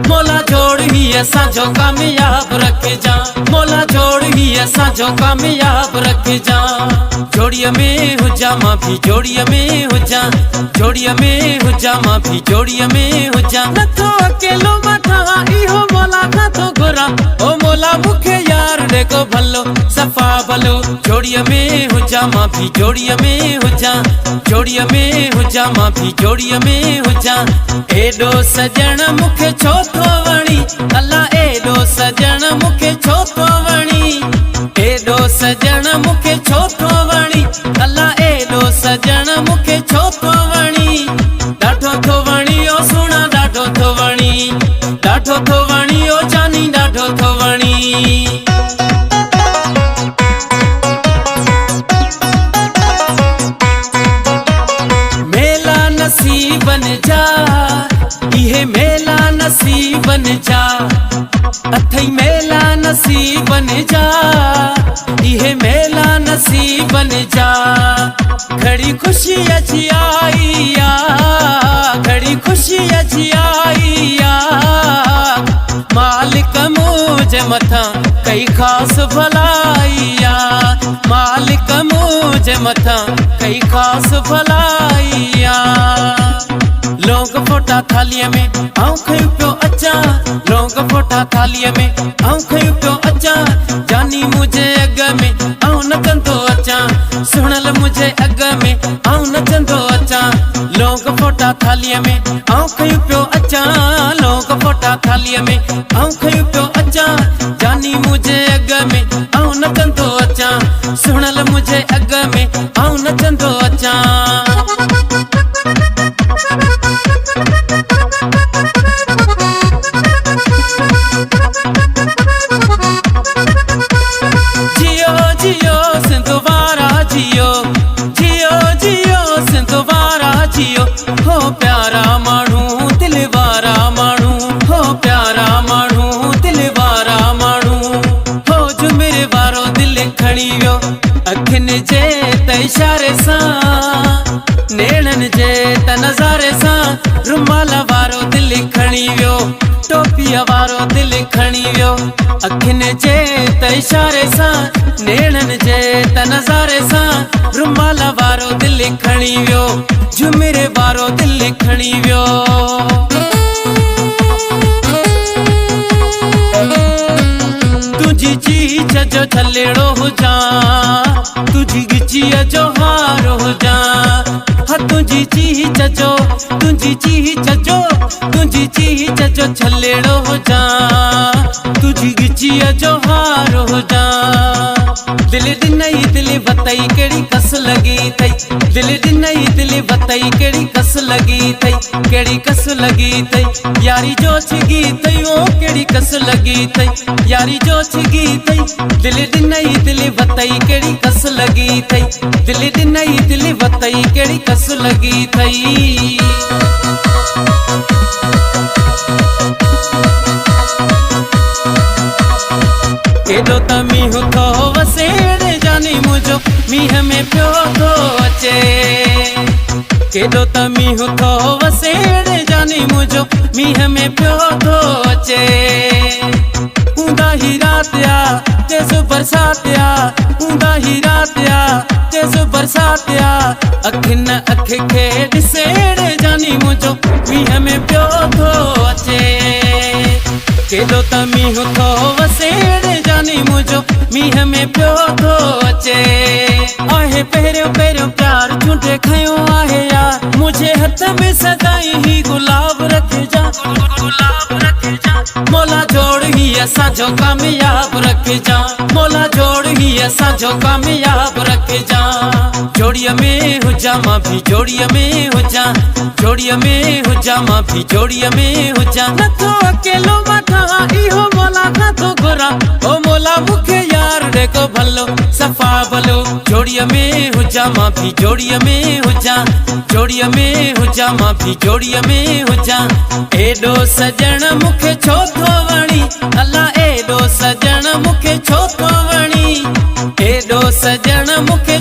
मोला जोड़ ही ऐसा जो कामयाब रखे जा, मोला जोड़ ही ऐसा जो कामयाब रखे जा। जोड़िया में हो जा माँ भी जोड़िया में हो जा, जोड़िया में हो जा माँ भी जोड़िया में हो जा। न तो अकेलो माथा इहो मोला का तो गोरा, ओ मोला मुखे यार देखो भलो सफा भलो। जोड़िया में हो जा माँ भी जोड़िया में हो जा, जोड़िया में हो जा माँ भी जोड़िया में हो जा। एडो सजण मुखे छो थो वणी, अल्लाह एडो सजण मुखे छो थो वणी, एडो सजण मुखे छो थो वणी, अल्लाह एडो सजण मुखे छो थो वणी। ॾाढो थो वणी ओ सुणा ॾाढो थो वणी, ॾाढो थो वणी ओ जानी ॾाढो थो वणी। नसीबन जा इहे मेला नसीबन जा, अथई मेला नसीबन जा इहे मेला नसीबन जा। घड़ी खुशी अची आई या, घड़ी खुशी अची आई या, मालिक मुझे मथा कई खास भलाइया, मालिक मुझे मथा कई खास भलाइया। लोग फोटा थालीअ में आऊं खयूं पियो अचा, लोग फोटा थालीअ में आऊं खयूं पियो अचा। जानी मुझे अग में आऊं नचंदो अचा, सुणल मुझे अग में आऊं नचंदो अचा। लोग फोटा थालीअ में आऊं खयूं पियो अचा, लोग फोटा थालीअ में आऊं खयूं पियो अचा। जानी मुझे अग में आऊं नचंदो अचा, सुणल मुझे अग में आऊं नचंदो अचा। जियो जियो सिंधवारा जियो, जियो जियो सिंधवारा जियो। हो प्यारा मानू दिलवारा मानू, हो प्यारा मानू दिलवारा मानू। हो जो मेरे वारो दिल खणी वियो अखिन जे त इशारे सां, नेणन जे त नज़ारे सां। रुमाल वारो दिल खणी वियो, टोपीअ वारो दिल खणी वियो अखिन जे त इशारे सां, नेणन जे त नज़ारे सां। रुमाल वारो दिल खणी वियो, झुमिरे वारो दिल खणी वियो। तुझी चीज जो छलेड़ो हुजा, तुझी गिचीअ जो हार हुजा। हाँ तुझी चीज जो, तुझी चीज जो, तुझी चीज जो छलेड़ो हुजा, तुझी गिचीअ जो हार हुजा। दिल ॾिनई दिल वतई केड़ी कस लगी थई, दिल ॾिनई दिल वतई केड़ी कस लगी थई, केड़ी कस लगी थई। यारी जो छिगी थई ओ केड़ी कस लगी थई, यारी जो छिगी थई। दिल ॾिनई दिल वतई केड़ी कस लगी थई, दिल ॾिनई दिल वतई केड़ी कस लगी थई। केॾो त मींहुं थो वसेड़े जानी मुंहिंजो मींहं में पियो थो अचे, केॾो त मींहुं थो वसेड़े जानी मुंहिंजो मींहं में पियो थो अचे। ऊंदा ही रात या तेज़ बरसात या, ऊंदा ही रात या तेज़ बरसात या। अखिन अख खे ॾिसेड़े जानी मुंहिंजो मींहं में पियो थो अचे। केॾो त मींहुं थो वसेड़े जानी मुंहिंजो मींहं में पियो थो अचे। आहे पहिरियों पहिरियों प्यार चूंडे खयो आहे यार, मुझे हथ में सदाई ही गुलाब रखे जा, गुलाब रखे जा। मोला जोड़ ही असां जो कामयाब रखे जा, मोला जोड़ ही असां जो कामयाब रखे जा। जोड़िया में हो जा माँ भी जोड़िया में हो जा, जोड़िया में हो जा माँ भी जोड़िया में हो जा। न तो अकेलो माथा इहो मोला का तो गोरा, ओ मोला मुखे यार देखो भलो सफा भलो। जोड़िया में हो जा माँ भी जोड़िया में हो जा, जोड़िया में हो जा माँ भी जोड़िया में हो जा। एडो सजण मुखे छो थो वणी, अल्लाह एडो सजण मुखे छो थो वणी, एडो सजण मुखे